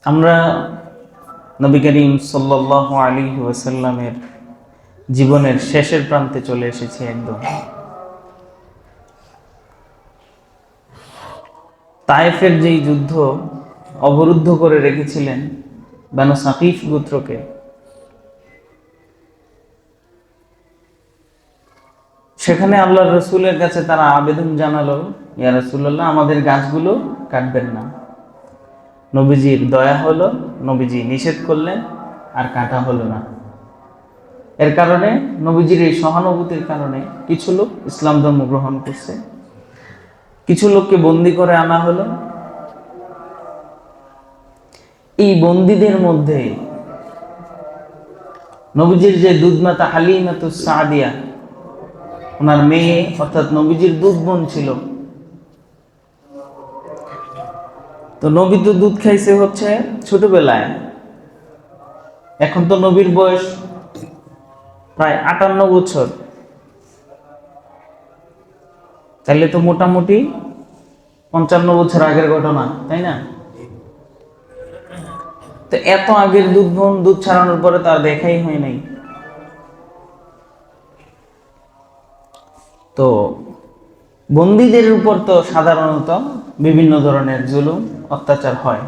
আমরা নবী করিম সাল্লাল্লাহু আলাইহি ওয়াসাল্লামের জীবনের শেষের প্রান্তে চলে এসেছি। একদম তায়েফের যেই যুদ্ধ অবরুদ্ধ করে রেখেছিলেন বানু সাকিফ গোত্রকে, সেখানে আল্লাহর রসুলের কাছে তারা আবেদন জানালো, ইয়া রাসূলুল্লাহ, আমাদের গাছগুলো কাটবেন না। নবীজির দয়া হলো, নবীজি নিষেধ করলেন, আর কাটা হলো না। এর কারণে নবীজির এই সহানুভূতির কারণে কিছু লোক ইসলাম ধর্ম গ্রহণ করছে, কিছু লোককে বন্দি করে আনা হলো। এই বন্দীদের মধ্যে নবীজির যে দুধমাতা হালিমাতুস সাদিয়া, ওনার মেয়ে অর্থাৎ নবীজির দুধ বোন ছিল। তো নবী তো দুধ খাইছে হচ্ছে ছোটবেলায়, এখন তো নবীর বয়স প্রায় 58 বছর, তাহলে তো মোটামুটি 55 বছর আগের ঘটনা, তাই না? তো এত আগের দুধ বোন দুধ ছাড়ানোর পরে তার দেখাই হয় নাই। তো বন্দীদের উপর তো সাধারণত বিভিন্ন ধরনের জুলুম অত্যাচার হয়,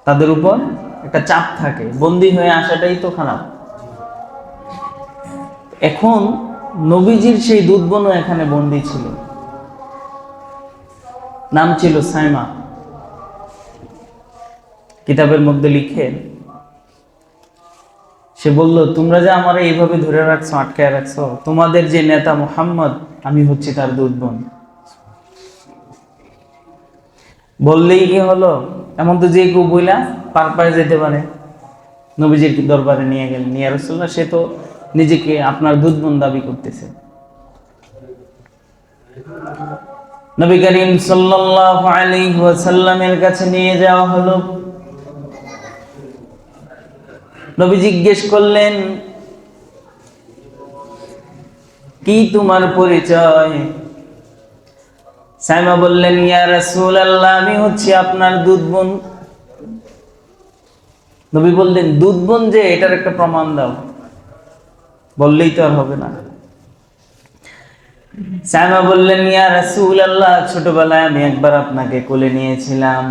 তাদের উপর একটা চাপ থাকে, বন্দী হয়ে আসাটাই তো খারাপ। এখন নবীজির সেই দুধ বোনও এখানে বন্দী ছিল, নাম ছিল সাইমা। কিতাবের মধ্যে লিখে সে বলল, তোমরা যে আমার এইভাবে ধরে রাখছো, আটকায় রাখছো, তোমাদের যে নেতা মুহাম্মদ, আমি হচ্ছি তার দুধ বোন। বললেই কি হলো, এমন তো যে কেউ বইলা পার পায়ে যেতে পারে। নবীজির দরবারে নিয়ে গেলেন, ইয়া রাসূলুল্লাহ, সে তো নিজেকে আপনার দুধ বোন দাবি করতেছে। নবী করিম সাল্লাল্লাহু আলাইহি ওয়াসাল্লামের কাছে নিয়ে যাওয়া হলো। নবী জিজ্ঞেস করলেন, কি তোমার পরিচয়? সাইমা বললেন, ইয়া রাসূলুল্লাহ, আমি হচ্ছি আপনার দুধ বোন। নবী বললেন, দুধ বোন যে, এটার একটা প্রমাণ দাও। বললেই তো আর হবে না। সাইমা বললেন, ইয়া রাসূলুল্লাহ, ছোটবেলায় আমি একবার আপনাকে কোলে নিয়েছিলাম,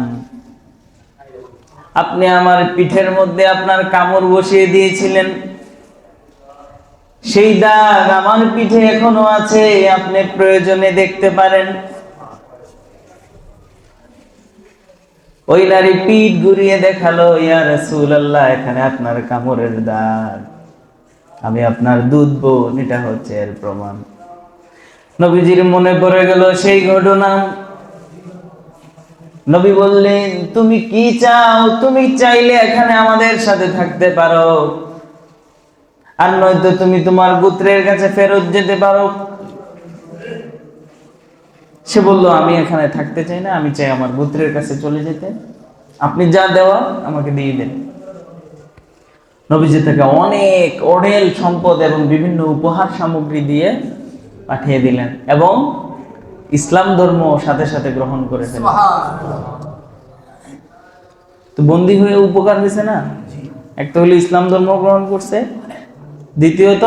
আপনি আমার পিঠের মধ্যে আপনার কামড় বসিয়ে দিয়েছিলেন, সেই দাগ আমার পিঠে এখনো আছে, আপনি প্রয়োজনে দেখতে পারেন। ওই নারী পিঠ ঘুরিয়ে দেখালো, ইয়া রাসূলুল্লাহ, এখানে আপনার কামড়ের দাগ, আমি আপনার দুধ বোন, এটা হচ্ছে এর প্রমাণ। নবীজির মনে পড়ে গেল সেই ঘটনা। নবী বললেন, তুমি কি চাও? তুমি চাইলে এখানে আমাদের সাথে থাকতে পারো, আর নয়তো তুমি তোমার গোত্রের কাছে ফেরত যেতে পারো। সে বলল, আমি এখানে থাকতে চাই না, আমি চাই আমার গোত্রের কাছে চলে যেতে, আপনি যা দেওয়া আমাকে দিয়ে দেন। নবীজি থেকে অনেক অঢেল সম্পদ এবং বিভিন্ন উপহার সামগ্রী দিয়ে পাঠিয়ে দিলেন, এবং ইসলাম ধর্ম সাথে সাথে গ্রহণ করে ফেলেন। তো বন্দী হয়ে উপকার হয়েছে না? একটা হলো ইসলাম ধর্ম গ্রহণ করছে, দ্বিতীয়ত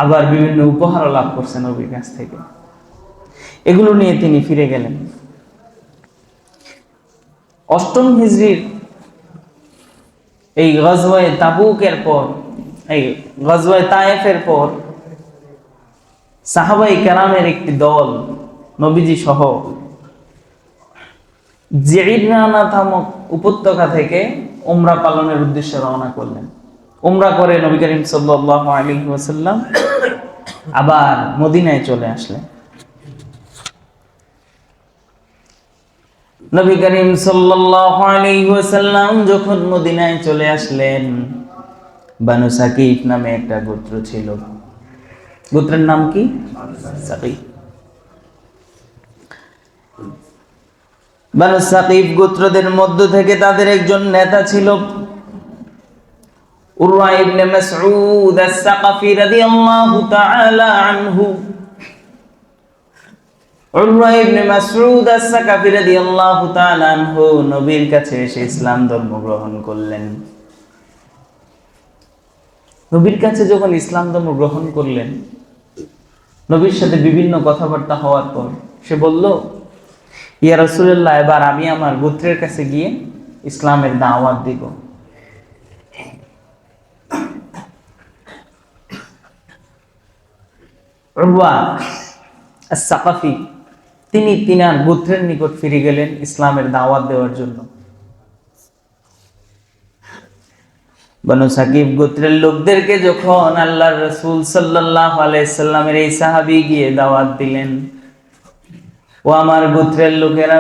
আবার বিভিন্ন উপহারও লাভ করছে নবীর কাছ থেকে। এগুলো নিয়ে তিনি ফিরে গেলেন। অষ্টম হিজরির এই গজওয়ায়ে তাবুকের পর, এই গজওয়ায়ে তায়েফের পর, সাহাবায়ে কেরামের একটি দল নবীজি সহ জিরানা নামক উপত্যকা থেকে উমরা পালনের উদ্দেশ্যে রওনা করলেন। উমরা করে নবী করিম সাল্লাল্লাহু আলাইহি ওয়াসাল্লাম আবার মদিনায় চলে আসলেন। নবী করিম সাল্লাল্লাহু আলাইহি ওয়াসাল্লাম যখন মদিনায় চলে আসলেন, বানু সাকিফ নামে একটা গোত্র ছিল। গোত্রের নাম কি? সাকিফ। বানু সাকিফ গোত্রদের মধ্য থেকে তাদের একজন নেতা ছিল উরওয়া ইবনে মাসউদ আস-সাকাফি রাদিয়াল্লাহু তাআলা আনহু। উরওয়া ইবনে মাসউদ আস-সাকাফি রাদিয়াল্লাহু তাআলা আনহু নবীর কাছে এসে ইসলাম ধর্ম গ্রহণ করলেন। নবীর কাছে যখন ইসলাম ধর্ম গ্রহণ করলেন, নবীর সাথে বিভিন্ন কথাবার্তা হওয়ার পর সে বলল, ইয়া রাসূলুল্লাহ, এবার আমি আমার গোত্রের কাছে গিয়ে ইসলামের দাওয়াত দিব। উরওয়া আস-সাকাফি তিনি তিনার গোত্রের নিকট ফিরে গেলেন ইসলামের দাওয়াত দেওয়ার জন্য। বনু সাকিব গোত্রের লোকদেরকে যখন আল্লাহর রাসূল সাল্লাল্লাহু আলাইহি সাল্লামের এই সাহাবী গিয়ে দাওয়াত দিলেন, ও আমার গোত্রের লোকেরা,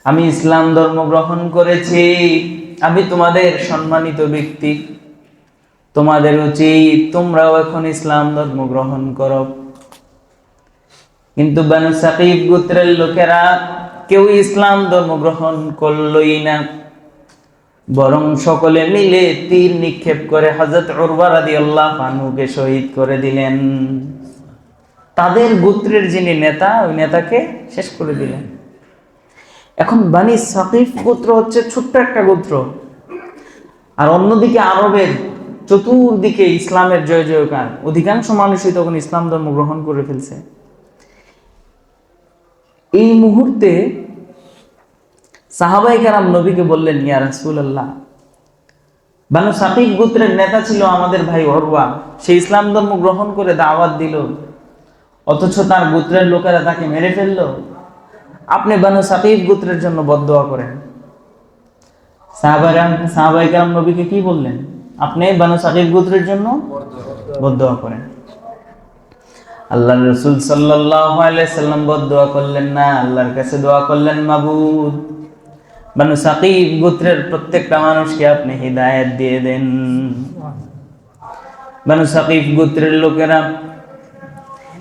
আমি ইসলাম ধর্ম গ্রহণ করেছি, আমি তোমাদের সম্মানিত ব্যক্তি, তোমাদের উচিত তোমরাও এখন ইসলাম ধর্ম গ্রহণ করো। কিন্তু বনু সাকিব গোত্রের লোকেরা কেউ ইসলাম ধর্ম গ্রহণ করলই না, বরং সকলে মিলে তীর নিক্ষেপ করে হযরত উরওয়া রাদিয়াল্লাহু আনহুকে শহীদ করে দিলেন। তাদের গোত্রের যিনি নেতা, ওই নেতাকে শেষ করে দিলেন। এখন বনি সাকিফ গোত্র হচ্ছে ছোট্ট একটা গোত্র, আর অন্যদিকে আরবের চতুর্দিকে ইসলামের জয় জয়কার, অধিকাংশ মানুষই তখন ইসলাম ধর্ম গ্রহণ করে ফেলছে। এই মুহূর্তে সাহাবায়ে কেরাম নবীকে বললেন, ইয়া রাসূলুল্লাহ, বনু সাকিফ গোত্রের নেতা ছিল আমাদের ভাই উরওয়া, সে ইসলাম ধর্ম গ্রহণ করে দাওয়াত দিল, অথচ তার গোত্রের লোকেরা তাকে মেরে ফেললো। আপনি বনু সাকিফ গোত্রের জন্য বদদোয়া করেন। সাহাবায়ে কেরাম নবীকে কি বললেন? আপনি বনু সাকিফ গোত্রের জন্য বদদোয়া করেন। আল্লাহর রাসূল সাল্লাল্লাহু আলাইহি সাল্লাম বদদোয়া করলেন না, আল্লাহর কাছে দোয়া করলেন, মাবুদ, বনু সাকিফ গোত্রের প্রত্যেকটা মানুষকে আপনি হিদায়াত দিয়ে দেন। বনু সাকিফ গোত্রের লোকেরা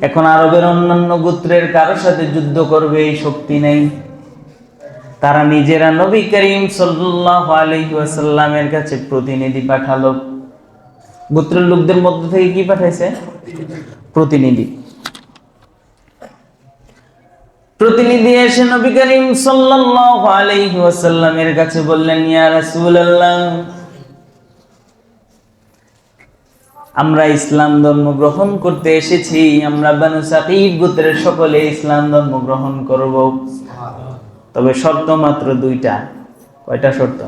এখন আরবের অন্যান্য গোত্রের কারোর সাথে যুদ্ধ করবে এই শক্তি নেই। তারা নিজেরা নবী করিম সাল্লাল্লাহু আলাইহি ওয়াসাল্লামের কাছে প্রতিনিধি পাঠালো। গোত্রের লোকদের মধ্য থেকে কি পাঠাইছে? প্রতিনিধি। প্রতিনিধি এসে নবী করিম সাল্লাল্লাহু আলাইহি ওয়াসাল্লামের কাছে বললেন, ইয়া রাসূলুল্লাহ, আমরা ইসলাম ধর্ম গ্রহণ করতে এসেছি, আমরা বনু সাকিফ গোত্রের সকলে ইসলাম ধর্ম গ্রহণ করব, তবে শর্ত মাত্র দুইটা। কয়টা শর্ত?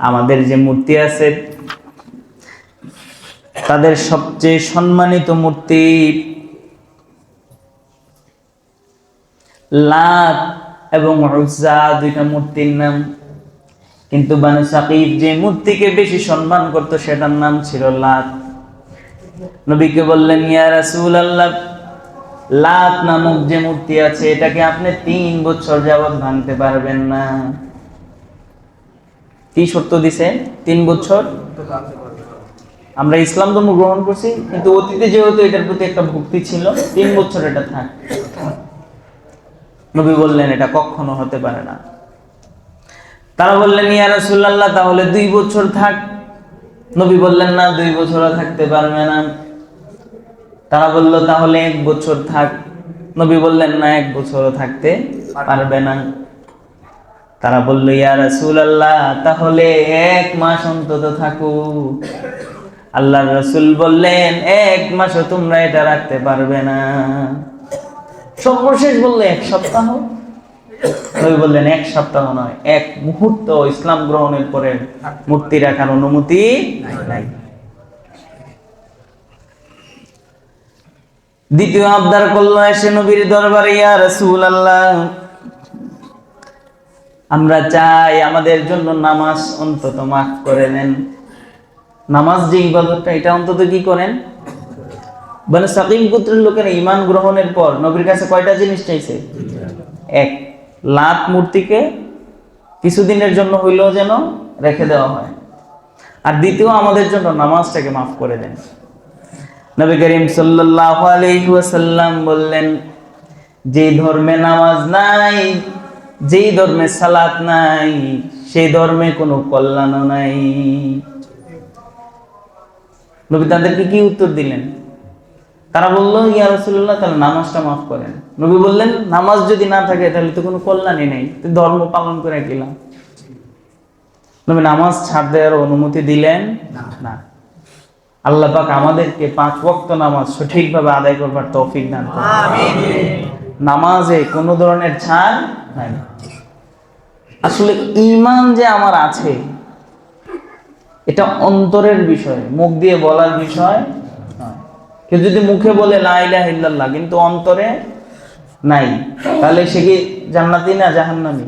আমাদের যে মূর্তি আছে, তাদের সবচেয়ে সম্মানিত মূর্তি লাত এবং উজ্জা, দুইটা মূর্তির নাম। কিন্তু বনু সাকিফ যে মূর্তিকে বেশি সম্মান করত সেটার নাম ছিল লাত। নবীকে বললেন, ইয়া রাসূলুল্লাহ, লাত নামক যে মূর্তি আছে এটাকে আপনি 3 বছর যাবত ভাঙতে পারবেন না। কি শর্ত দিছে? 3 বছর। আমরা ইসলাম ধর্ম গ্রহণ করছি, কিন্তু অতীতে যেহেতু এটার প্রতি একটা ভক্তি ছিল, 3 বছর এটা থাক। নবী বললেন, এটা কখনো হতে পারে না। তারা বললেন, ইয়া রাসূলুল্লাহ, তাহলে 2 বছর থাক। নবী বললেন, না, 2 বছরও থাকতে পারবে না। তারা বলল, তাহলে 1 বছর থাক। নবী বললেন, না, 1 বছরও থাকতে পারবে না। তারা বলল, ইয়া রাসূলুল্লাহ, তাহলে 1 মাস অন্তত থাকুক। আল্লাহর রাসূল বললেন, 1 মাসও তোমরা এটা রাখতে পারবে না। সর্বশেষ বললে 1 সপ্তাহ। নবী বললেন, 1 সপ্তাহ নয়, 1 মুহূর্ত ইসলাম গ্রহণের পরে মূর্তি রাখার অনুমতি নাই। দ্বিতীয় আবদার করলো এসে নবীর দরবারে, ইয়া রাসূলুল্লাহ, আমরা চাই আমাদের জন্য নামাজ অন্তত মাফ করে দেন। নামাজ যে ইবাদতটা, এটা অন্তত কি করেন? বনু সাকিফ গোত্রের লোকেরা ঈমান গ্রহণের পর নবীর কাছে কয়টা জিনিস চাইছে? 1, লাত মূর্তিকে কিছুদিনের জন্য হইলেও যেন রেখে দেওয়া হয়, আর দ্বিতীয়, আমাদের জন্য নামাজটাকে মাফ করে দেন। নবী করিম সাল্লাল্লাহু আলাইহি ওয়াসাল্লাম বললেন, যেই ধর্মে নামাজ নাই, যেই ধর্মে সালাত নাই, সেই ধর্মে কোনো কল্যাণও নাই। নবী তাদেরকে কি উত্তর দিলেন? তারা বলল, ইয়া রাসূলুল্লাহ, তাহলে নামাজটা মাফ করেন। নবী বললেন, নামাজ যদি না থাকে তাহলে তো কোনো কল্যাণই নেই, তো ধর্ম পালন করে গেলাম। নবী নামাজ ছাড় দেওয়ার অনুমতি দিলেন না। আল্লাহ পাক আমাদেরকে 5 ওয়াক্ত নামাজ সঠিকভাবে আদায় করবার তৌফিক দান করুন। আমিন। নামাজে কোনো ধরনের ছাড় নাই। আসলে ঈমান যে আমার আছে এটা অন্তরের বিষয়, মুখ দিয়ে বলার বিষয় নয়। কেউ যদি মুখে বলে লা ইলাহা ইল্লাল্লাহ কিন্তু অন্তরে নাই, তাহলে সে কি জান্নাতি না জাহান্নামী?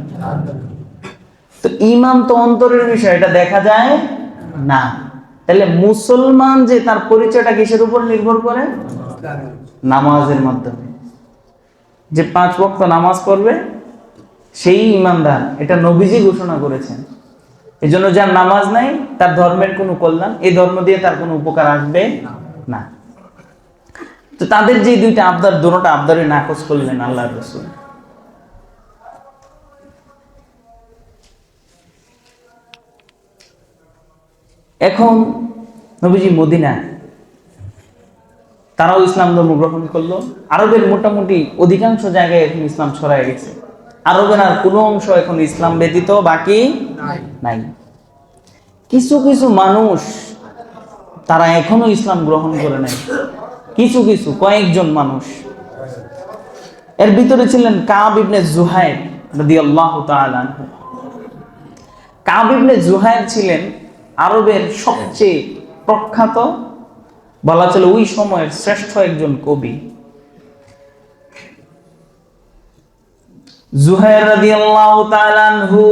তো ঈমান তো অন্তরের বিষয়, এটা দেখা যায় না। তাহলে মুসলমান যে তার পরিচয়টা কিসের উপর নির্ভর করে? নামাজের মাধ্যমে। যে 5 ওয়াক্ত নামাজ পড়বে সেই ঈমানদার, এটা নবীজি ঘোষণা করেছেন। এজন্য যার নামাজ নাই তার ধর্মের কোনো কল্যাণ, এই ধর্ম দিয়ে তার কোনো উপকার আসবে না। তো তাদের যে 2টা আবদার, দুটোটা আবদারে নাকচ করলেন আল্লাহর রাসূল। এখন নবীজি মদিনায়, তারাও ইসলাম ধর্ম গ্রহণ করলো। আরবের মোটামুটি অধিকাংশ জায়গায় এখন ইসলাম ছড়ায় গেছে। আরবের আর কোনো অংশ এখন ইসলাম ব্যতীত বাকি নাই। কিছু কিছু মানুষ তারা এখনো ইসলাম গ্রহণ করে নাই, কিছু কিছু কয়েকজন মানুষ। এর ভিতরে ছিলেন কাব ইবনে জুহাইর রাদিয়াল্লাহু তাআলা আনহু। কাব ইবনে জুহাইর ছিলেন আরবের সবচেয়ে প্রখ্যাত, বলা চলে ওই সময়ের শ্রেষ্ঠ একজন কবি। জুহাইর রাদিয়াল্লাহু তাআলা আনহু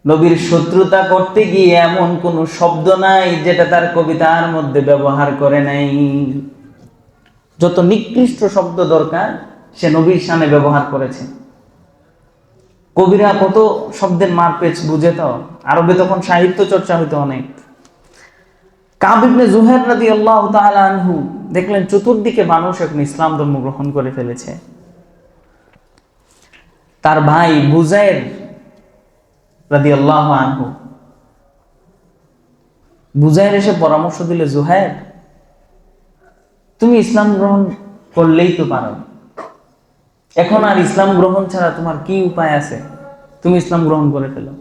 নবীর শত্রুতা করতে গিয়ে এমন কোন শব্দ নাই যেটা তার কবিতার মধ্যে ব্যবহার করে নাই। যত নিকৃষ্ট শব্দ দরকার সে নবীর শানে ব্যবহার করেছে। কবিরা কত শব্দের মারপেচ বুঝে, তো আরবে তখন সাহিত্য চর্চা হইতো অনেক। কাব ইবনে জুহাইর রাদিয়াল্লাহু তাআলা আনহু দেখলেন চতুর্দিকে মানুষ এখন ইসলাম ধর্ম গ্রহণ করে ফেলেছে। তার ভাই বুজাইর রাদিয়াল্লাহু আনহু, বুজাইর এসে পরামর্শ দিলে, জুহাইর, তুমি ইসলাম গ্রহণ করলেই তো পারো, এখন আর ইসলাম গ্রহণ ছাড়া তোমার কি উপায় আছে? তুমি ইসলাম গ্রহণ করে ফেলো।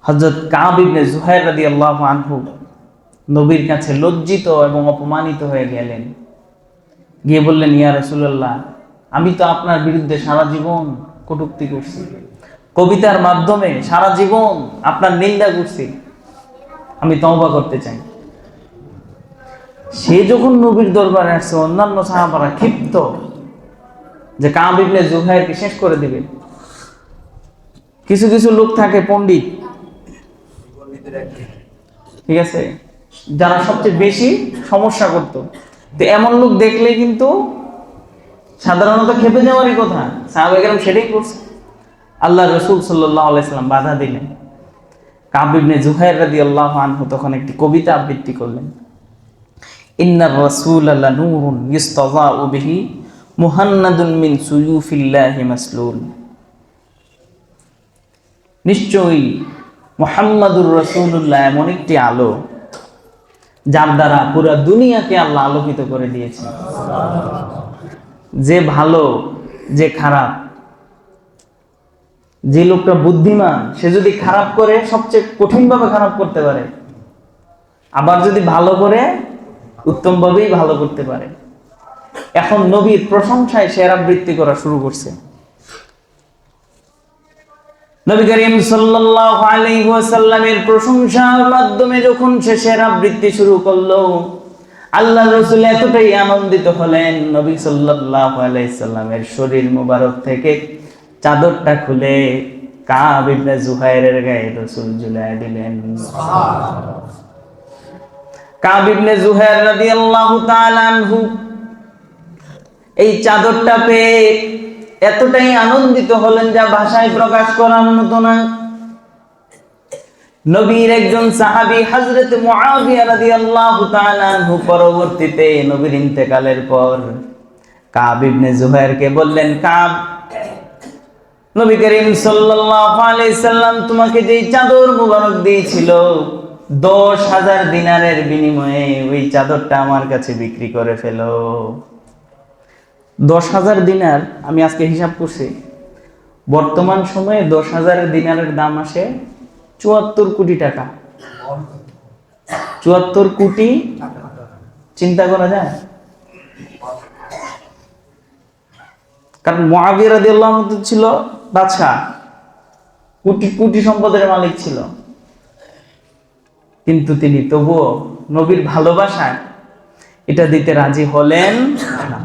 হযরত কাব ইবনে জুহাইর রাদিয়াল্লাহু আনহু নবীর কাছে লজ্জিত এবং অপমানিত হয়ে গেলেন। গিয়ে বললেন, ইয়া রাসূলুল্লাহ, আমি তো আপনার বিরুদ্ধে সারা জীবন কটূক্তি করছি, কবিতার মাধ্যমে সারা জীবন আপনার নিন্দা করছি, আমি তওবা করতে চাই। সে যখন নবীর দরবারে আসছে, অন্যান্য সাহাবারা ক্ষিপ্ত যে কাব ইবনে জুহাইরকে শেষ করে দিবে। কিছু কিছু লোক থাকে পণ্ডিত, ঠিক আছে, যারা সবচেয়ে বেশি সমস্যা করত। তো এমন লোক দেখলে কিন্তু সাধারণত খেপে যাওয়ারই কথা। সাহাবায়ে কেরাম সেটাই করছে। আল্লাহ রাসূল সাল্লাল্লাহু আলাইহি সাল্লাম বাধা দিলেন। কাব ইবনে জুহাইর রাদিয়াল্লাহু আনহু তখন একটি কবিতা আবৃত্তি করলেন। ইন্নার রাসূলা লানূরুন ইস্তাযাউ বিহি মুহান্নাদুন মিন সুয়ুফিল্লাহি মাসলুল। নিশ্চয়ই মুহাম্মাদুর রাসূলুল্লাহ এমন একটি আলো যার দ্বারা পুরো দুনিয়াকে আল্লাহ আলোকিত করে দিয়েছেন। যে ভালো, যে খারাপ, যে লোকটা বুদ্ধিমান সে যদি খারাপ করে সবচেয়ে কঠিনভাবে খারাপ করতে পারে, আবার যদি ভালো করে উত্তমভাবেই ভালো করতে পারে। এখন নবীর প্রশংসায় শের আবৃত্তি করা শুরু করছে। নবী করিম সাল্লাল্লাহু আলাইহি ওয়াসাল্লামের প্রশংসার মাধ্যমে যখন সে শের আবৃত্তি শুরু করলো, আল্লাহ রাসূল এতটাই আনন্দিত হলেন, নবী সাল্লাল্লাহু আলাইহি সাল্লামের শরীর মোবারক থেকে চাদরটা খুলে কাব ইবনে জুহাইরের গায়ে রাসূল ঝুলায় দিলেন। সুবহানাল্লাহ। কাব ইবনে জুহাইর রাদিয়াল্লাহু তাআলা আনহু এই চাদরটা পেয়ে এতটাই আনন্দিত হলেন যা ভাষায় প্রকাশ করার মতো না। নবীর একজন সাহাবী হযরত মুআবিয়া রাদিয়াল্লাহু তাআলা আনহু পরবর্তীতে নবীর ইন্তেকালের পর কাব ইবনে জুহাইরকে বললেন, কাব, নবী করিম সাল্লাল্লাহু আলাইহি সাল্লাম তোমাকে যেই চাদর মুবারক দিয়েছিল 10,000 দিনারের বিনিময়ে ওই চাদরটা আমার কাছে বিক্রি করে ফেলো। 10,000 দিনার, আমি আজকে হিসাব করছি, বর্তমান সময়ে 10,000 দিনারের দাম আসে 74 কোটি টাকা। 74 কোটি, চিন্তা করা যায়? কারণ মুআবিয়া রাদিয়াল্লাহু আনহু ছিল বাদশা, কোটি কোটি সম্পদের মালিক ছিল, কিন্তু তিনি তবুও নবীর ভালোবাসায় এটা দিতে রাজি হলেন না।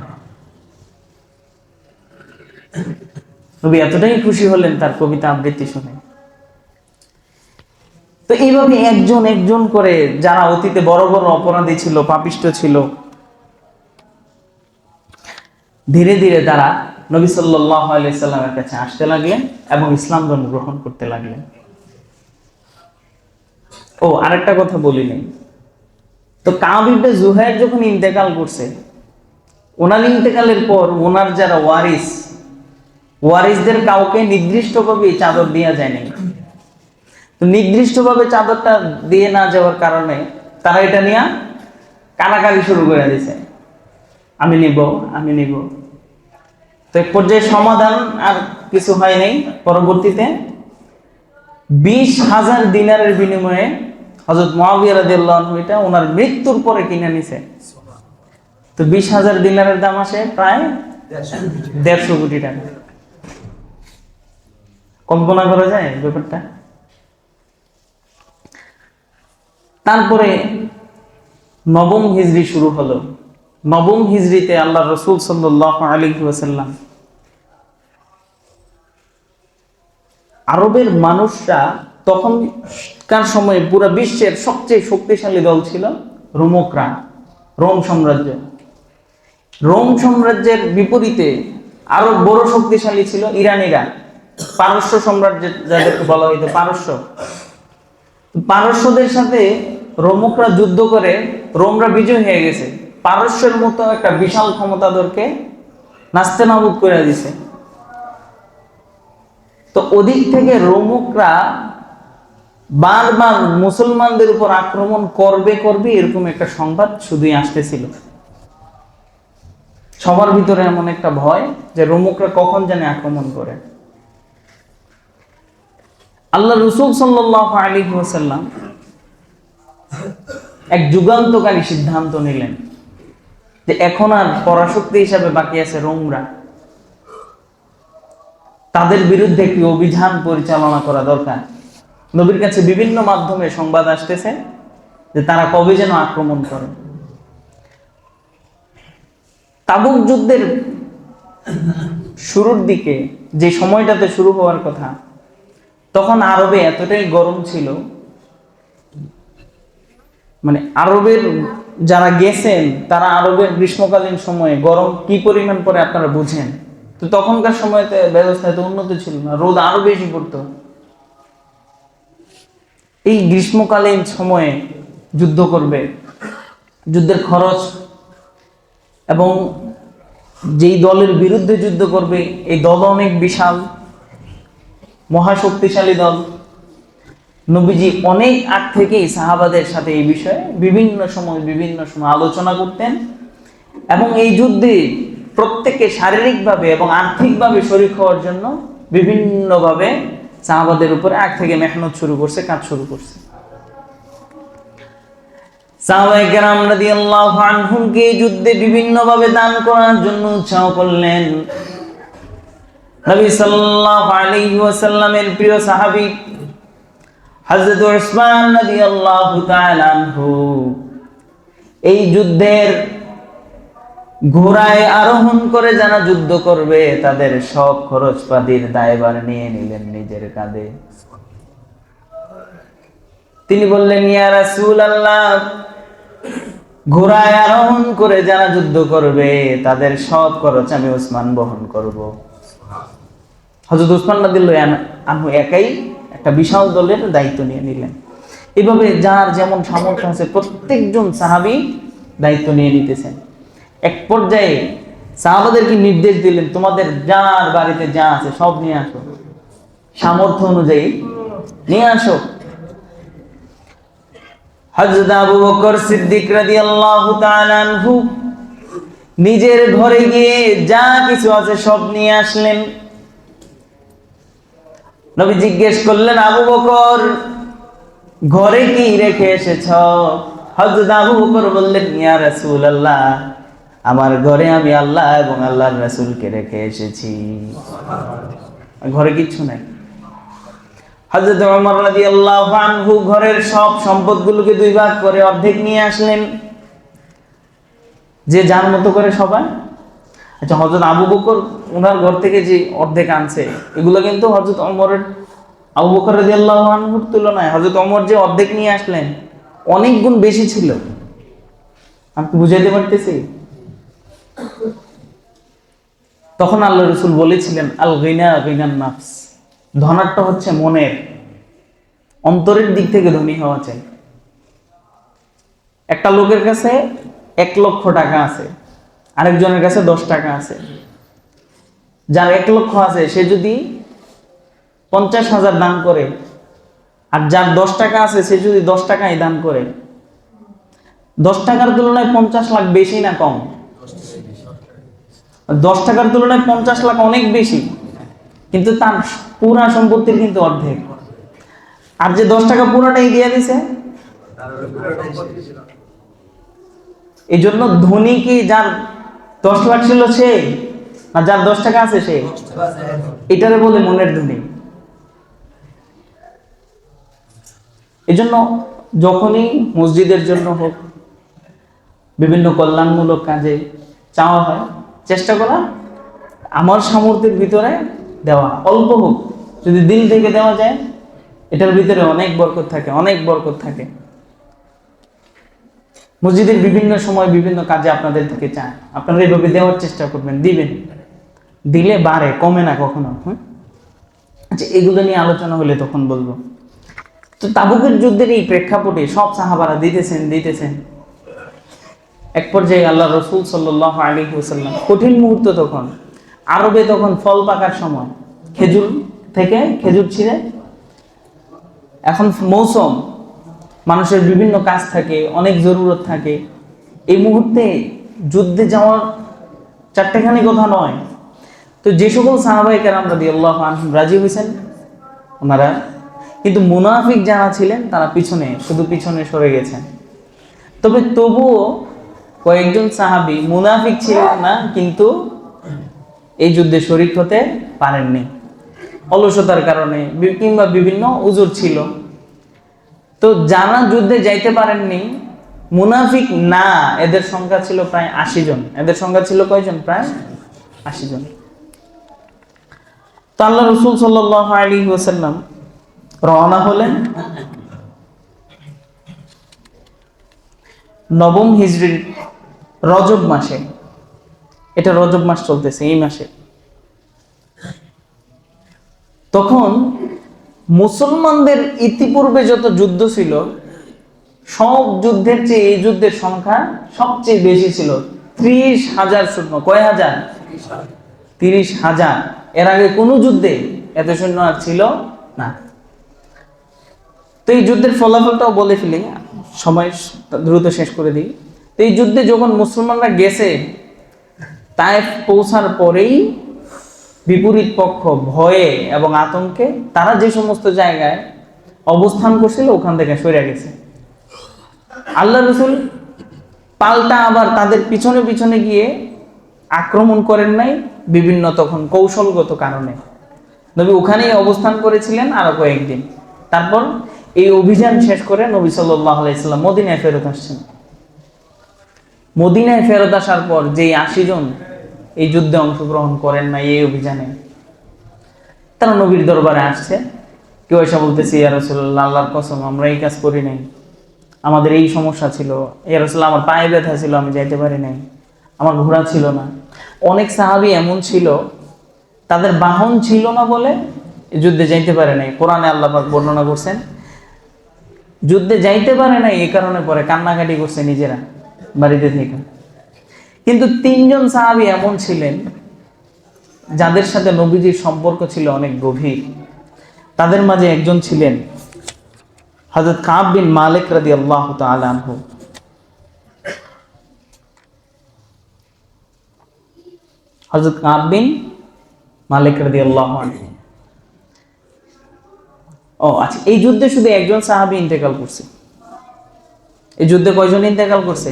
নবী এতটাই খুশি হলেন তার কবিতা আবৃত্তি শুনে। তো এইভাবে একজন একজন করে যারা অতীতে বড় বড় অপরাধী ছিল, পাপিষ্ঠ ছিল, ধীরে ধীরে তারা নবী সাল্লাল্লাহু আলাইহি সাল্লামের কাছে আসতে লাগলেন এবং ইসলাম ধর্ম গ্রহণ করতে লাগলেন। ও আরেকটা কথা বলি নাই, তো কাব ইবনে জুহাইর যখন ইন্তেকাল করছে, ওনার ইন্তেকালের পর ওনার যারা ওয়ারিসদের কাউকে নির্দিষ্টভাবে চাদর দেওয়া যায় নাই। তো নির্দিষ্টভাবে চাদরটা দিয়ে না যাওয়ার কারণে তারা এটা নিয়ে কানাকানি শুরু করে দিয়েছে, আমি নিব। তো এক পর্যায়ে সমাধান আর কিছু হয় নাই। পরবর্তীতে 20,000 দিনারের বিনিময়ে হযরত মুআবিয়া রাদিয়াল্লাহু আনহু এটা ওনার মৃত্যুর পরে কিনে নিছে। তো 20,000 দিনারের দাম আসে প্রায় 150 কোটি টাকা। কল্পনা করা যায় ব্যাপারটা? তারপরে নবম হিজরি শুরু হলো। নবম হিজরিতে আল্লাহ রাসূল সাল্লাল্লাহু আলাইহি ওয়াসাল্লাম, আরবের মানুষরা তখনকার সময়ে পুরো বিশ্বের সবচেয়ে শক্তিশালী দল ছিল রোমকরা, রোম সাম্রাজ্য। রোম সাম্রাজ্যের বিপরীতে আরো বড় শক্তিশালী ছিল ইরানীরা, পারস্য সাম্রাজ্য যাদেরকে বলা হইতো পারস্য। পারস্যদের সাথে রোমকরা যুদ্ধ করে রোমরা বিজয় হয়ে গেছে, পারস্যের মতো একটা বিশাল ক্ষমতাধরকে নাস্তেনাবুদ করে দিছে। তো ওদিক থেকে রোমকরা বারবার মুসলমানদের উপর আক্রমণ করবে এরকম একটা সংবাদ শুধুই আসতেছিল। সবার ভিতরে এমন একটা ভয় যে রোমকরা কখন জানে আক্রমণ করে। আল্লাহ রাসূল সাল্লাল্লাহু আলাইহি ওয়াসাল্লাম এক যুগান্তকারী সিদ্ধান্ত নিলেন যে এখন আর পরাশক্তি হিসাবে বাকি আছে রোমরা, তাদের বিরুদ্ধে একটি অভিযান পরিচালনা করা দরকার। নবীর কাছে বিভিন্ন মাধ্যমে সংবাদ আসতেছে যে তারা কবে যেন আক্রমণ করে। তাবুক যুদ্ধের শুরুর দিকে, যে সময়টাতে শুরু হওয়ার কথা, তখন আরবে এতটাই গরম ছিল, মানে আরবের যারা গেছেন তারা আরবের গ্রীষ্মকালীন সময়ে গরম কি পরিমাণ পরে আপনারা বুঝেন। তো তখনকার সময়তে ব্যবস্থা এত উন্নত ছিল না, রোদ আরো বেশি পড়তো। এই গ্রীষ্মকালীন সময়ে যুদ্ধ করবে, যুদ্ধের খরচ এবং যেই দলের বিরুদ্ধে যুদ্ধ করবে এই দল অনেক বিশাল, মহাশক্তিশালী দল। নবীজি অনেক আগ থেকেই সাহাবাদের সাথে এই বিষয়ে বিভিন্ন সময় আলোচনা করতেন এবং এই যুদ্ধে প্রত্যেকে শারীরিকভাবে এবং আর্থিকভাবে শরীক হওয়ার জন্য বিভিন্নভাবে সাহাবাদের উপরে আগ থেকে মেহনত শুরু করছে, কাজ শুরু করছে। সাহাবায়ে কেরাম রাদিয়াল্লাহু আনহুমকে যুদ্ধে বিভিন্নভাবে দান করার জন্য উৎসাহ করলেন। নবী সাল্লাল্লাহু আলাইহি ওয়াসাল্লামের প্রিয় সাহাবী হযরত উসমান রাদিয়াল্লাহু তাআলা আনহু এই যুদ্ধের ঘোড়ায় আরোহণ করে যারা যুদ্ধ করবে তাদের সব খরচপাতির দায়ভার নিয়ে নিলেন নিজের কাঁধে। তিনি বললেন, ইয়া রাসূলুল্লাহ, ঘোড়ায় আরোহণ করে যারা যুদ্ধ করবে তাদের সব খরচ আমি উসমান বহন করব। হযরত উসমান রাদিয়াল্লাহু আনহু একাই একটা বিশাল দলের দায়িত্ব নিয়ে নিলেন। এভাবে যার যেমন সামর্থ্য আছে প্রত্যেকজন সাহাবী দায়িত্ব নিয়ে নিতেছেন। এক পর্যায়ে সাহাবাদেরকে নির্দেশ দিলেন, তোমাদের যার বাড়িতে যা আছে সব নিয়ে আসো, সামর্থ্য অনুযায়ী নিয়ে আসো। হযরত আবু বকর সিদ্দিক রাদিয়াল্লাহু তাআলা আনহু নিজের ঘরে গিয়ে যা কিছু আছে সব নিয়ে আসলেন। নবী জিজ্ঞেস করলেন, আবু বকর ঘরে কি রেখে এসেছ? হযরত আবু বকর বললেন, ইয়া রাসূলুল্লাহ, আমার ঘরে আমি আল্লাহ এবং আল্লাহর রাসূলকে রেখে এসেছি, ঘরে কিচ্ছু নাই। হযরত ওমর রাদিয়াল্লাহু আনহু ঘরের সব সম্পদগুলোকে দুই ভাগ করে অর্ধেক নিয়ে আসলেন, যে যার মতো করে সবাই। আচ্ছা, হযরত আবু বকর ওনার ঘর থেকে যে অর্ধেক আনছে, এগুলো কিন্তু হযরত ওমরের, আবু বকর রাদিয়াল্লাহু আনহুর তুলনায় হযরত ওমর যে অর্ধেক নিয়ে আসলেন অনেক গুণ বেশি ছিল। আমি বুঝাইতে পারতেছি? তখন আল্লাহ রাসূল বলেছিলেন, আল গিনা গিনান নাফস, ধনাত্ম হচ্ছে মনের, অন্তরের দিক থেকে ধনী হওয়া চাই। একটা লোকের কাছে 1 লক্ষ টাকা আছে, আরেকজনের কাছে 10 টাকা আছে। যার 1 লক্ষ আছে সে যদি 50,000 দান করে, আর যার 10 টাকা আছে সে যদি 10 টাকাই দান করে, 10 টাকার তুলনায় 50 লাখ বেশি না কম? 10 টাকার তুলনায় 50 লাখ অনেক বেশি, কিন্তু তার পুরা সম্পত্তির কিন্তু অর্ধেক। আর যে 10 টাকা পুরোটাই দিয়ে দিছে, এই জন্য ধনী কি যার 10 লাখ ছিল সে, না যার 10 টাকা আছে সে? এটারে বলে মনের ধনী। এই জন্য যখনই মসজিদের জন্য হোক, বিভিন্ন কল্যাণমূলক কাজে চাওয়া হয়, চেষ্টা করা আমার সামর্থ্যের ভিতরে দেওয়া, অল্প হোক, যদি দিল থেকে দেওয়া যায় এটার ভিতরে অনেক বরকত থাকে, অনেক বরকত থাকে। মসজিদের বিভিন্ন সময় বিভিন্ন কাজে আপনাদের থেকে চায়, আপনারা এইভাবে দেওয়ার চেষ্টা করবেন, দিবেন, দিলে বাড়ে, কমে না কখনো। আচ্ছা, এগুলো নিয়ে আলোচনা হলে তখন বলবো। তো তাবুকের যুদ্ধের এই প্রেক্ষাপটে সব সাহাবারা দিতেছেন। এক পর্যায়ে আল্লাহ রাসূল সাল্লাল্লাহু আলাইহি ওয়াসাল্লাম, কঠিন মুহূর্ত তখন, আরবে তখন ফল পাকার সময়, খেজুর থেকে খেজুর ছিঁড়ে, এখন মৌসুম, মানুষের বিভিন্ন কাজ থাকে, অনেক জরুরত থাকে। এই মুহূর্তে যুদ্ধে যাওয়ার চারটেখানি কথা নয়। তো যে সকল সাহাবায়ে কেরাম রাদিয়াল্লাহু আনহুম রাজি হয়েছেন ওনারা, কিন্তু মুনাফিক যারা ছিলেন তারা শুধু পিছনে সরে গেছেন। তবুও কয়েকজন সাহাবী মুনাফিক ছিলেন না, কিন্তু এই যুদ্ধে শরীক হতে পারেননি, অলসতার কারণে কিংবা বিভিন্ন উজুর ছিল। তো যারা যুদ্ধে যাইতে পারেননি, মুনাফিক না, এদের সংখ্যা ছিল প্রায় 80 জন। এদের সংখ্যা ছিল কয়জন? প্রায় 80 জন। তো আল্লাহ রাসূল সাল্লাল্লাহু আলাইহি ওয়াসাল্লাম রওনা হলেন 9ম হিজরির রজব মাসে। এটা রজব মাস চলতেছে এই মাসে। তখন মুসলমানদের ইতিপূর্বে যত যুদ্ধ ছিল সব যুদ্ধের চেয়ে এই যুদ্ধের সংখ্যা সবচেয়ে বেশি ছিল। 30,000 সৈন্য। কয় হাজার? 30,000। এর আগে কোনো যুদ্ধে এত সৈন্য আর ছিল না। তো এই যুদ্ধের ফলাফলটাও বলে ফেলি, সময় দ্রুত শেষ করে দিই। তো এই যুদ্ধে যখন মুসলমানরা গেছে, তায়েফ পৌঁছার পরেই বিপরীত পক্ষ ভয়ে এবং আতঙ্কে তারা যে সমস্ত জায়গায় অবস্থান করছিল ওখান থেকে সরে গেছে। আল্লাহ রাসূল পাল্টা আবার তাদের পিছনে পিছনে গিয়ে আক্রমণ করেন নাই, বিভিন্ন তখন কৌশলগত কারণে। নবী ওখানেই অবস্থান করেছিলেন আরো কয়েকদিন। তারপর এই অভিযান শেষ করে নবী সাল্লাল্লাহু আলাইহি সাল্লাম মদিনায় ফেরত আসছেন। মদিনায় ফেরত আসার পর যেই 80 জন এই যুদ্ধে অংশগ্রহণ করেন না, এই অভিযানে, তারা নবীর দরবারে আসছে। কেউ এসে বলতেছে, ইয়া রাসূলুল্লাহ, আল্লাহর কসম আমরা এই কাজ করি নাই, আমাদের এই সমস্যা ছিল, ইয়া রাসূলুল্লাহ আমার পায়ে ব্যথা ছিল, আমি যাইতে পারি নাই, আমার ঘোড়া ছিল না। অনেক সাহাবী এমন ছিল তাদের বাহন ছিল না বলে যুদ্ধে যাইতে পারে নাই। কোরআনে আল্লাহ পাক বর্ণনা করছেন, যুদ্ধে যাইতে পারে নাই এই কারণে পরে কান্নাকাটি করছে নিজেরা বাড়িতে থেকে। কিন্তু 3 জন সাহাবী এমন ছিলেন যাদের সাথে নবীজির সম্পর্ক ছিল অনেক গভীর। তাদের মাঝে একজন ছিলেন হযরত কাব বিন মালিক রাদিয়াল্লাহু তাআলা আনহু। হযরত কাব বিন মালিক রাদিয়াল্লাহু আনহু। আচ্ছা, এই যুদ্ধে শুধু একজন সাহাবী ইন্তেকাল করছে। এই যুদ্ধে কয়জন ইন্তেকাল করছে?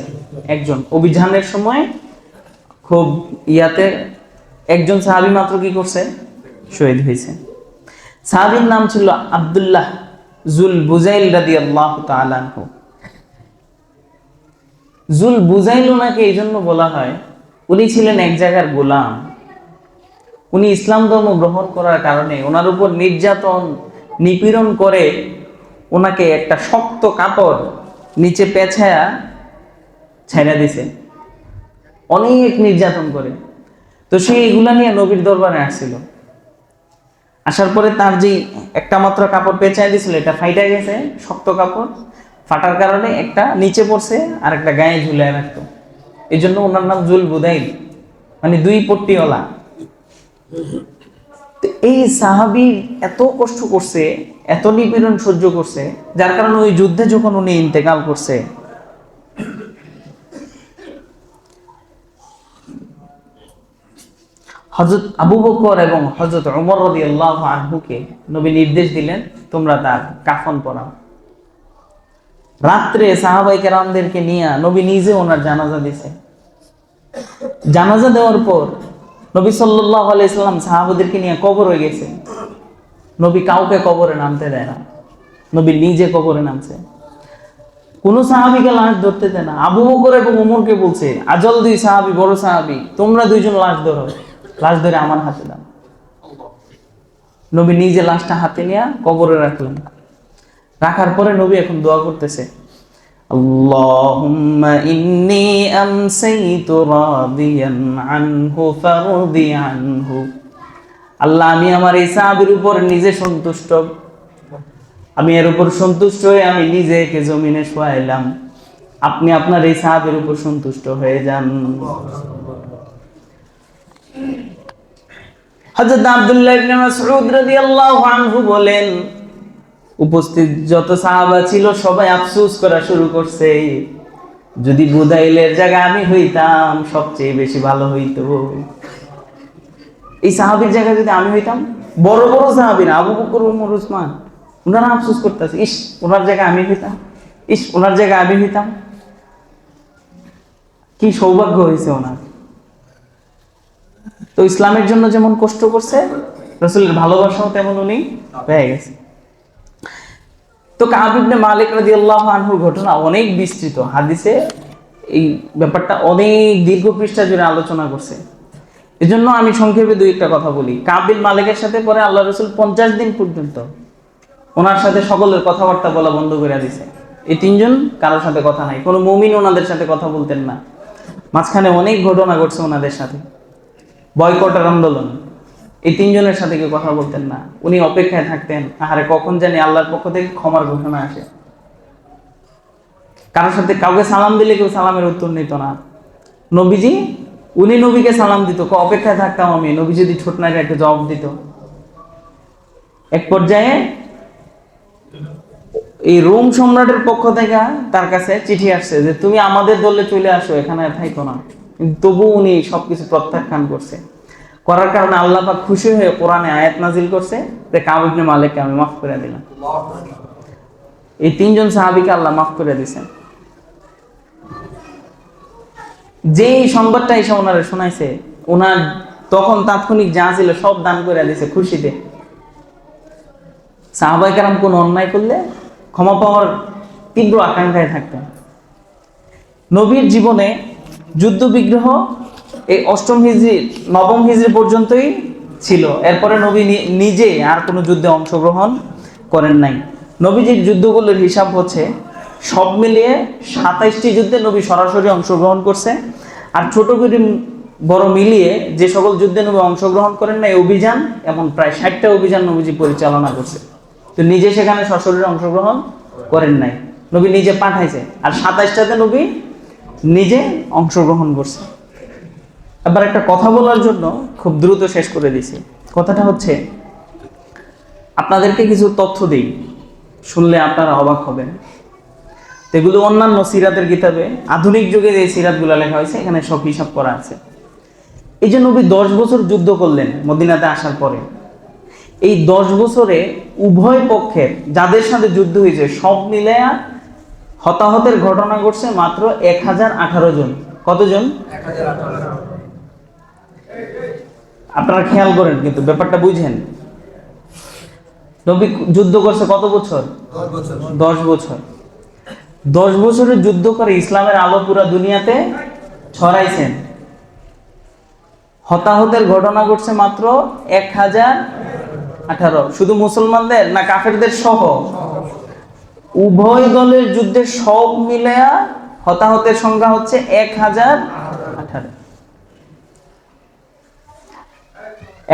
একজন। অভিযানের সময় খুব একজন সাহাবী মাত্র কি করছে? শহীদ হয়েছে। সাহাবীর নাম ছিল আব্দুল্লাহ জুল বুজাইল রাদিয়াল্লাহু তাআলা আনহু। জুল বুজাইল ওনাকে এই জন্য বলা হয়, উনি ছিলেন এক জায়গার গোলাম। উনি ইসলাম ধর্ম গ্রহণ করার কারণে ওনার উপর নির্যাতন নিপীড়ন করে ওনাকে একটা শক্ত কাপড় নিচে পেঁচায়া ছাইড়া দিছে, অনেক নির্যাতন করে। তো সে এগুলা নিয়ে নবীর দরবারে আসছিল। আসার পরে তার যে একটা মাত্র কাপড় পেঁচায় দিছিল, এটা ফাইটা গেছে, শক্ত কাপড় ফাটার কারণে একটা নিচে পড়ছে আর একটা গায়ে ঝুলায় রাখতো। এই জন্য ওনার নাম জুল বুদাইল, মানে দুই পট্টিওয়ালা। এই সাহাবী এত কষ্ট করছে, এত নিপীড়ন সহ্য করছে, যার কারণে ওই যুদ্ধে যখন উনি ইন্তেকাল করছে, হযরত আবু বকর এবং হযরত ওমর রাদিয়াল্লাহু আনহুকে নবী নির্দেশ দিলেন, তোমরা তার কাফন পরাও। রাত্রে সাহাবায়ে কেরামদেরকে নিয়ে নবী নিজে ওনার জানাজা দিয়েছে। জানাজা দেওয়ার পর নবী সাল্লাল্লাহু আলাইহি সাল্লাম সাহাবাদেরকে নিয়ে কবরে গেছে। নবী কাউকে কবরে নামতে দেয় না, নবী নিজে কবরে নামছে। কোন সাহাবীকে লাশ ধরতে দেয় না। আবু বকর এবং ওমরকে বলছে, আজল দুই সাহাবী, বড় সাহাবী, তোমরা দুইজন লাশ ধরো, লাশ ধরে আমার হাতে দাও। নবী নিজে লাশটা হাতে নিয়ে কবরে রাখলেন। রাখার পরে নবী এখন দোয়া করতেছে, আল্লাহুম্মা ইন্নী আমসাইতু রাদিয়ান আনহু ফারদি আনহু। আল্লাহ, আমি আমার এই সাহাবীর উপর নিজে সন্তুষ্ট, আমি এর উপর সন্তুষ্ট হয়ে আমি নিজেকে জমিনে শোয়াইলাম, আপনি আপনার এই সাহাবীর উপর সন্তুষ্ট হয়ে যান। হযরত আব্দুল্লাহ ইবনে মাসউদ রাদিয়াল্লাহু আনহু বলেন, উপস্থিত যত সাহাবা ছিল সবাই আফসোস করা শুরু করছে, যদি বুদাইলের জায়গা আমি হইতাম সবচেয়ে বেশি ভালো হইতো। এই সাহাবীর জায়গায় যদি আমি হইতাম, বড় বড় সাহাবীরা আবু বকর, ওমর, উসমান, ওনারা আফসোস করতেছে, ইস ওনার জায়গায় আমি হইতাম, ইস ওনার জায়গায় আমি হইতাম। কি সৌভাগ্য হয়েছে ওনার। তো ইসলামের জন্য যেমন কষ্ট করছে, রাসূলের ভালোবাসাও তেমন উনি পেয়ে গেছে। তো কাব ইবনে মালিক রাদিয়াল্লাহু আনহুর ঘটনা অনেক বিস্তৃত, হাদিসে এই ব্যাপারটা অনেক দীর্ঘ পৃষ্ঠা জুড়ে আলোচনা করছে। এজন্য আমি সংক্ষেপে দুই একটা কথা বলি। কাব বিন মালিকের সাথে পরে আল্লাহ রাসূল 50 দিন পর্যন্ত ওনার সাথে সকলের কথাবার্তা বলা বন্ধ করে দিয়েছে। এই তিনজন কারোর সাথে কথা নাই, কোনো মুমিন ওনাদের সাথে কথা বলতেন না। মাঝখানে অনেক ঘটনা ঘটছে ওনাদের সাথে, বয়কটের আন্দোলন, এই তিনজনের সাথে কেউ কথা বলতেন না। উনি অপেক্ষায় থাকতেন, আহারে কখন জানি আল্লাহর পক্ষ থেকে ক্ষমার ঘোষণা আসে। কারোর সাথে কাউকে সালাম দিলে কেউ সালামের উত্তর নিত না। নবীজি, উনি নবীকে সালাম দিত, অপেক্ষায় থাকতাম আমি, নবী যদি ছোট নাইরে একটা জবাব দিত। এক পর্যায়ে এই রোম সম্রাটের পক্ষ থেকে তার কাছে চিঠি আসছে যে তুমি আমাদের দলে চলে আসো, এখানে আর থাইকো না। তবু উনি সবকিছু প্রত্যাখ্যান করছে। করার কারণে আল্লাহ পাক খুশি হয়ে কোরআনে আয়াত নাজিল করছে যে কাব ইবনে মালিককে আমি মাফ করে দিলাম। এই তিনজন সাহাবীকে আল্লাহ মাফ করে দিয়েছেন। যেই সংবাদটা এসে ওনারা শোনাইছে, ওনার তখন তাৎক্ষণিক যা ছিল সব দান করে দিয়েছে খুশিতে। সাহাবায়ে কেরাম কোন অন্যায় করলে ক্ষমা পাওয়ার তীব্র আকাঙ্ক্ষায় থাকতেন। নবীর জীবনে যুদ্ধ বিগ্রহ এই 8ম হিজরি 9ম হিজরি পর্যন্তই ছিল। এরপরে নবী নিজে আর কোনো যুদ্ধে অংশগ্রহণ করেন নাই। নবীজির যুদ্ধগুলোর হিসাব হচ্ছে সব মিলিয়ে 27টি যুদ্ধে নবী সরাসরি অংশগ্রহণ করছে। আর ছোট করে বড় মিলিয়ে যে সকল যুদ্ধে নবী অংশগ্রহণ করেন না, এই অভিযান এমন প্রায় 60টা অভিযান নবীজি পরিচালনা করছে। তো নিজে সেখানে সশরীরে অংশগ্রহণ করেন নাই, নবী নিজে পাঠাইছে। আর 27টাতে নবী নিজে অংশগ্রহণ করছে। এবার একটা কথা বলার জন্য খুব দ্রুত শেষ করে দিছি। কথাটা হচ্ছে, আপনাদেরকে কিছু তথ্য দিই। শুনলে আপনারা অবাক হবেন। এগুলো অন্যান্য সিরাতের কিতাবে, আধুনিক যুগে যে সিরাতগুলো লেখা হয়েছে এখানে সব হিসাব করা আছে। এই যে নবী 10 বছর যুদ্ধ করলেন মদিনাতে আসার পরে, এই 10 বছরে উভয় পক্ষের যাদের সাথে যুদ্ধ হয়েছে সব মিলে হতাহতের ঘটনা ঘটছে মাত্র 1018 জন। কতজন? 1018। আপনারা খেয়াল করেন কিন্তু ব্যাপারটা বুঝেন। নবী যুদ্ধ করছে কত বছর? 10 বছর। 10 বছরের যুদ্ধ করে ইসলামের আলো পুরা দুনিয়াতে ছড়াইছেন। হতাহতের ঘটনা ঘটছে মাত্র 1018। শুধু মুসলমানদের না কাফেরদের সহ? উভয় দলের যুদ্ধে সব মিলায়া হতাহতের সংখ্যা হচ্ছে 1018।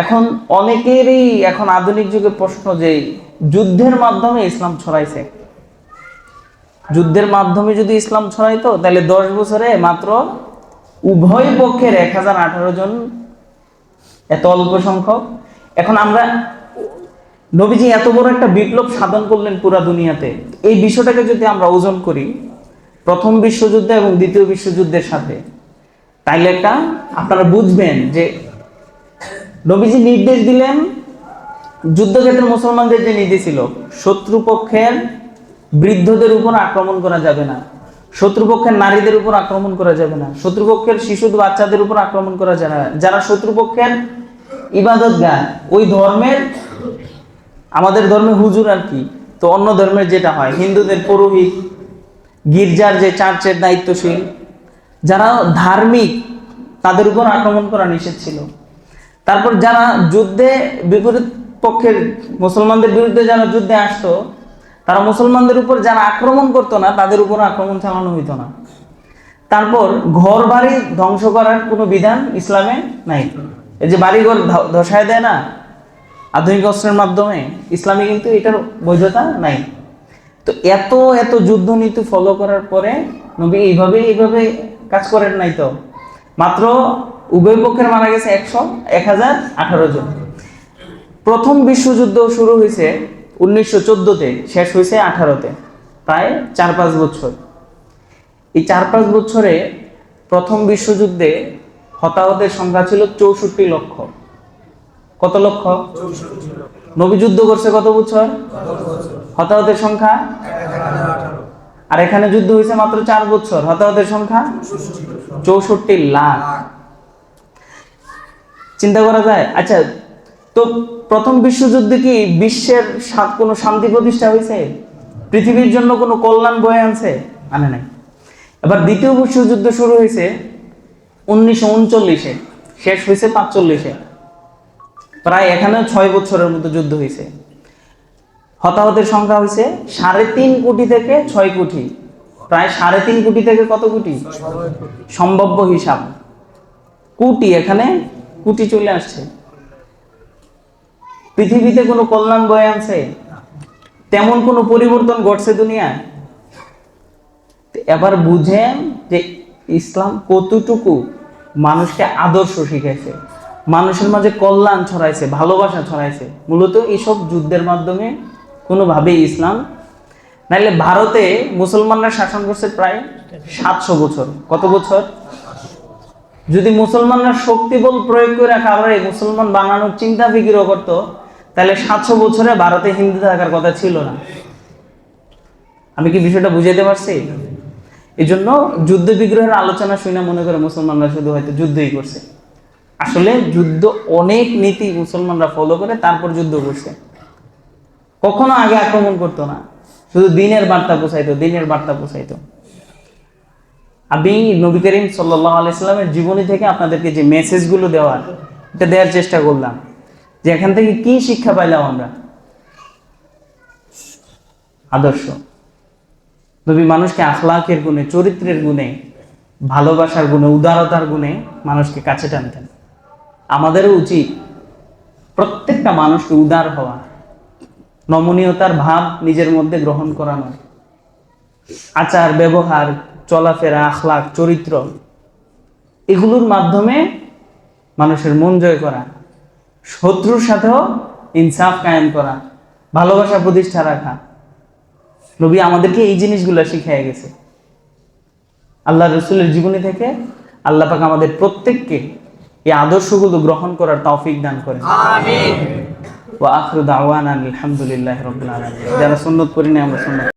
এখন অনেকেরই এখন আধুনিক যুগে প্রশ্ন যে যুদ্ধের মাধ্যমে ইসলাম ছড়াইছে, যুদ্ধের মাধ্যমে যদি ইসলাম ছড়াইতো তাহলে 10 বছরে মাত্র উভয় পক্ষের 1018 জন, এত অল্প সংখ্যক। এখন আমরা নবীজি এত বড় একটা বিপ্লব সাধন করলেন পুরা দুনিয়াতে, এই বিষয়টাকে যদি আমরা ওজন করি প্রথম বিশ্বযুদ্ধ এবং দ্বিতীয় বিশ্বযুদ্ধের সাথে, তাইলে একটা আপনারা বুঝবেন যে নবীজি নির্দেশ দিলেন, যুদ্ধক্ষেত্রে মুসলমানদের যে নির্দেশ ছিল শত্রুপক্ষের বৃদ্ধদের উপর আক্রমণ করা যাবে না, শত্রুপক্ষের নারীদের উপর আক্রমণ করা যাবে না, শত্রুপক্ষের শিশু বাচ্চাদের উপর আক্রমণ করা যাবে না, যারা শত্রুপক্ষের ইবাদতগাহ ওই ধর্মের, আমাদের ধর্মে হুজুর আর কি, তো অন্য ধর্মের যেটা হয় হিন্দুদের পুরোহিত, গির্জার যে চার্চের দায়িত্বশীল যারা ধার্মিক তাদের উপর আক্রমণ করা নিষেধ ছিল। তারপর যারা যুদ্ধে বিপরীত পক্ষের মুসলমানদের বিরুদ্ধে যারা যুদ্ধে আসতো তারা মুসলমানদের উপর যারা আক্রমণ করতো না তাদের উপর আক্রমণ চালানো হইতো না। তারপর ঘর বাড়ি ধ্বংস করার কোনো বিধান ইসলামে নাই। এই যে বাড়িঘর ধসায় দেয় না আধুনিক অস্ত্রের মাধ্যমে, ইসলামে কিন্তু এটার বৈধতা নাই। তো এত এত যুদ্ধ নীতি ফলো করার পরে নবী এইভাবে কাজ করেন নাই, তো মাত্র উভয় পক্ষের মারা গেছে 1018 জন। প্রথম বিশ্বযুদ্ধ শুরু হয়েছে 1914-তে, শেষ হয়েছে 18-তে, প্রায় 4-5 বছর। এই 4-5 বছরে প্রথম বিশ্বযুদ্ধে হতাহতের সংখ্যা ছিল 64 লক্ষ। কত লক্ষ? নবী যুদ্ধ করছে কত বছর? হতাহতের সংখ্যা 1018। আর এখানে যুদ্ধ হয়েছে মাত্র 4 বছর, হতাহতের সংখ্যা 64 লাখ। চিন্তা করা যায়? আচ্ছা, তো প্রথম বিশ্বযুদ্ধে কি বিশ্বের কোনো শান্তি প্রতিষ্ঠা হয়েছে? পৃথিবীর জন্য কোনো কল্যাণ বয়ে আনছে? আনে নাই। এবার দ্বিতীয় বিশ্বযুদ্ধ শুরু হয়েছে 1939-এ, শেষ হয়েছে 45-এ, প্রায় এখানে 6 বছরের মতো যুদ্ধ হয়েছে। হতাহতের সংখ্যা হয়েছে 3.5 কোটি থেকে 6 কোটি, প্রায় 3.5 কোটি থেকে কত কোটি? সম্ভাব্য হিসাব কোটি, এখানে কোটি চলে আসছে। পৃথিবীতে কোনো কল্যাণ বয়ে আনছে? তেমন কোনো পরিবর্তন ঘটছে দুনিয়ায়? এবার বুঝেন যে ইসলাম কতটুকু মানুষকে আদর্শ শিখাইছে, মানুষের মাঝে কল্যাণ ছড়াইছে, ভালোবাসা ছড়াইছে, মূলত এইসব যুদ্ধের মাধ্যমে কোনোভাবেই ইসলাম। নাইলে ভারতে মুসলমানরা শাসন করছে প্রায় 700 বছর। কত বছর? যদি মুসলমানরা শক্তিবল প্রয়োগ করে কারণে মুসলমান বানানোর চিন্তা ফিকিরও করতো তাহলে 700 বছরে ভারতে হিন্দু থাকার কথা ছিল না। আমি কি বিষয়টা বুঝাইতে পারছি? এই জন্য যুদ্ধ বিগ্রহের আলোচনা শুনে মনে করে মুসলমানরা শুধু হয়তো যুদ্ধই করছে। আসলে যুদ্ধ অনেক নীতি মুসলমানরা ফলো করে তারপর যুদ্ধ করছে। কখনো আগে আক্রমণ করতো না, শুধু দিনের বার্তা পৌঁছাইতো। আমি নবী করিম সাল্লাল্লাহু আলাইহি সাল্লামের জীবনী থেকে আপনাদেরকে যে মেসেজগুলো দেওয়ার, এটা দেওয়ার চেষ্টা করলাম যে এখান থেকে কি শিক্ষা পাইলাম আমরা। আদর্শ নবী মানুষকে আখলাকের গুণে, চরিত্রের গুণে, ভালোবাসার গুণে, উদারতার গুণে মানুষকে কাছে টানতেন। আমাদেরও উচিত প্রত্যেকটা মানুষকে উদার হওয়া, নমনীয়তার ভাব নিজের মধ্যে গ্রহণ করানো, আচার ব্যবহার, চলাফেরা, আখলাক, চরিত্র, এগুলোর মাধ্যমে মানুষের মন জয় করা, শত্রুর সাথেও ইনসাফ কায়েম করা, ভালোবাসা প্রতিষ্ঠা রাখা, নবী আমাদেরকে এই জিনিসগুলো শিখিয়ে গেছে। আল্লাহ রসুলের জীবনী থেকে আল্লাহ পাক আমাদের প্রত্যেককে এই আদর্শগুলো গ্রহণ করার তৌফিক দান করেন। আমিন। ওয়া আখিরু দাওয়ানা আলহামদুলিল্লাহি রাব্বিল আলামিন। যারা সুন্নাত পড়ি না আমরা সুন্নাত